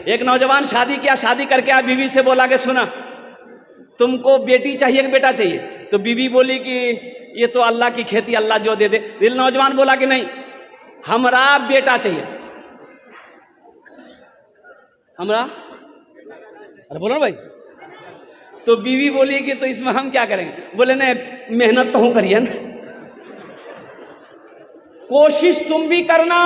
एक नौजवान शादी किया, शादी करके आया, बीवी से बोला कि सुना तुमको बेटी चाहिए कि बेटा चाहिए? तो बीवी बोली कि ये तो अल्लाह की खेती, अल्लाह जो दे दे। दिल नौजवान बोला कि नहीं, हमरा बेटा चाहिए, हमरा। अरे बोलो ना भाई। तो बीवी बोली कि तो इसमें हम क्या करेंगे? बोले नहीं, मेहनत तो हूं करिए ना, कोशिश तुम भी करना।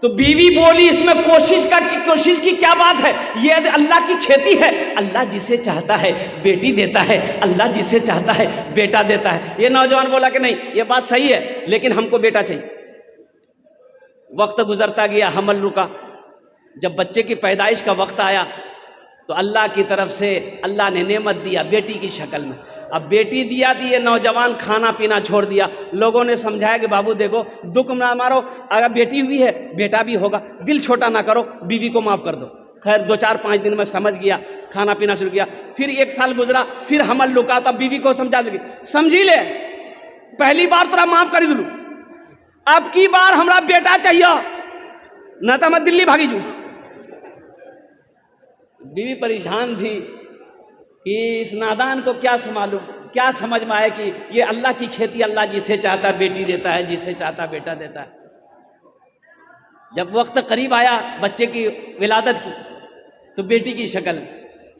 तो बीवी बोली इसमें कोशिश की क्या बात है? ये अल्लाह की खेती है, अल्लाह जिसे चाहता है बेटी देता है, अल्लाह जिसे चाहता है बेटा देता है। ये नौजवान बोला कि नहीं, ये बात सही है, लेकिन हमको बेटा चाहिए। वक्त गुजरता गया, हमल रुका। जब बच्चे की पैदाइश का वक्त आया तो अल्लाह की तरफ से अल्लाह ने नेमत दिया बेटी की शक्ल में। अब बेटी दिया थी, ये नौजवान खाना पीना छोड़ दिया। लोगों ने समझाया कि बाबू देखो, दुख ना मारो, अगर बेटी हुई है बेटा भी होगा, दिल छोटा ना करो, बीवी को माफ़ कर दो। खैर 2-4-5 दिन में समझ गया, खाना पीना शुरू किया। फिर 1 साल गुजरा, फिर हमल रुका, तब बीवी को समझा लगी, समझी ले, पहली बार तोरा माफ़ कर दूँ, अब की बार हमारा बेटा चाहिए, न तो मैं दिल्ली भागी जू। बीवी परेशान थी कि इस नादान को क्या मालूम, क्या समझ में आए कि ये अल्लाह की खेती, अल्लाह जिसे चाहता बेटी देता है, जिसे चाहता बेटा देता है। जब वक्त करीब आया बच्चे की विलादत की, तो बेटी की शक्ल,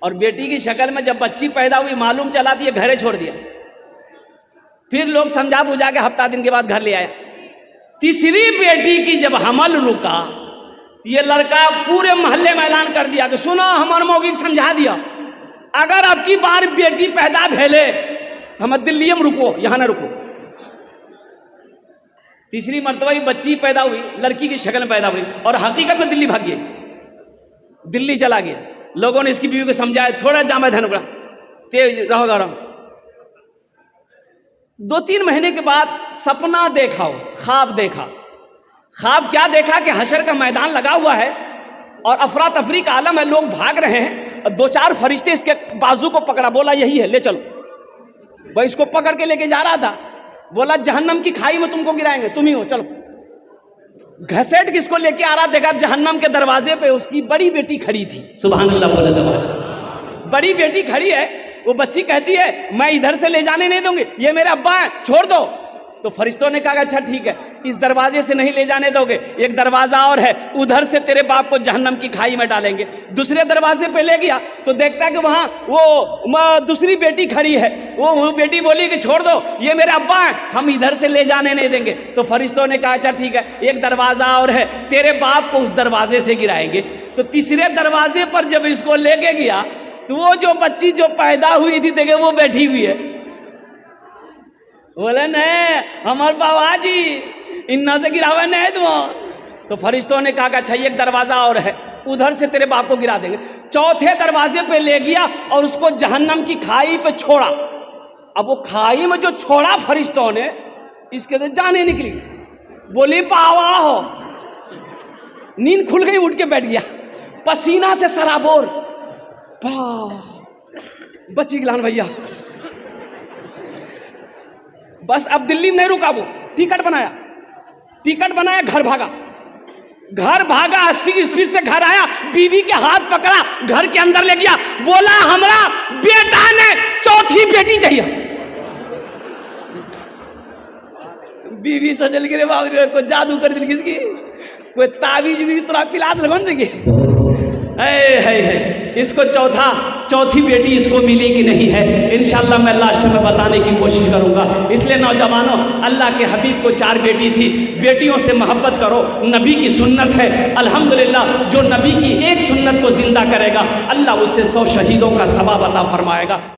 और बेटी की शक्ल में जब बच्ची पैदा हुई, मालूम चला दिए, घरे छोड़ दिया। फिर लोग समझा बुझा के हफ्ता दिन के बाद घर ले आया। तीसरी बेटी की जब हमल रुका, ये लड़का पूरे मोहल्ले में ऐलान कर दिया कि सुनो, हमारे मौगी समझा दिया, अगर अब की बार बेटी पैदा भेले तो हम दिल्ली में रुको, यहां ना रुको। तीसरी मर्तबा ही बच्ची पैदा हुई, लड़की की शक्ल में पैदा हुई, और हकीकत में दिल्ली भाग गए, दिल्ली चला गया। लोगों ने इसकी बीवी को समझाया, थोड़ा जामा धन उड़ा, तेज रहो गरम। 2-3 महीने के बाद सपना देखा, ख्वाब देखा। ख्वाब क्या देखा कि हशर का मैदान लगा हुआ है और अफरा तफरी का आलम है, लोग भाग रहे हैं, और 2-4 फरिश्ते इसके बाजू को पकड़ा, बोला यही है, ले चलो। भाई इसको पकड़ के लेके जा रहा था, बोला जहन्नम की खाई में तुमको गिराएंगे, तुम ही हो, चलो। घसेट किसको लेके आ रहा, देखा जहन्नम के दरवाजे पे उसकी बड़ी बेटी खड़ी थी। सुभान अल्लाह बोले दमाशा, बड़ी बेटी खड़ी है। वो बच्ची कहती है मैं इधर से ले जाने नहीं दूंगी, ये मेरे अब्बा हैं, छोड़ दो। तो फरिश्तों ने कहा अच्छा ठीक है, इस दरवाजे से नहीं ले जाने दोगे, एक दरवाजा और है, उधर से तेरे बाप को जहन्नम की खाई में डालेंगे। दूसरे दरवाजे पे ले गया तो देखता है कि वहाँ वो दूसरी बेटी खड़ी है। वो बेटी बोली कि छोड़ दो, ये मेरे अब्बा हैं, हम इधर से ले जाने नहीं देंगे। तो फरिश्तों ने कहा अच्छा ठीक है, एक दरवाजा और है, तेरे बाप को उस दरवाजे से गिराएंगे। तो तीसरे दरवाजे पर जब इसको लेके गया तो वो जो बच्ची जो पैदा हुई थी देखे वो बैठी हुई है। बोले नहीं हमारे बाबा जी इन्ना से गिरावे नहीं तुम। तो फरिश्तों ने कहा कि अच्छा एक दरवाजा और है, उधर से तेरे बाप को गिरा देंगे। चौथे दरवाजे पे ले गया और उसको जहन्नम की खाई पे छोड़ा। अब वो खाई में जो छोड़ा फरिश्तों ने, इसके तो जाने निकली। बोली पावा हो, नींद खुल गई, उठ के बैठ गया, पसीना से सराबोर। बची गिलान भैया। बस अब दिल्ली में नहीं रुका, वो टिकट बनाया, घर भागा 80 स्पीड से घर आया, बीवी के हाथ पकड़ा, घर के अंदर ले गया, बोला हमरा बेटा ने चौथी बेटी चाहिए। बीवी सोचल गिरे बाबू कोई जादू कर दिल, किसकी कोई ताबीज भी तोरा पिला दिल बन सके। इसको चौथी बेटी इसको मिली कि नहीं है, इंशाल्लाह मैं लास्ट में बताने की कोशिश करूंगा। इसलिए नौजवानों, अल्लाह के हबीब को 4 बेटी थी, बेटियों से मोहब्बत करो, नबी की सुन्नत है। अल्हम्दुलिल्लाह जो नबी की एक सुन्नत को जिंदा करेगा, अल्लाह उससे 100 शहीदों का सवाब अता फरमाएगा।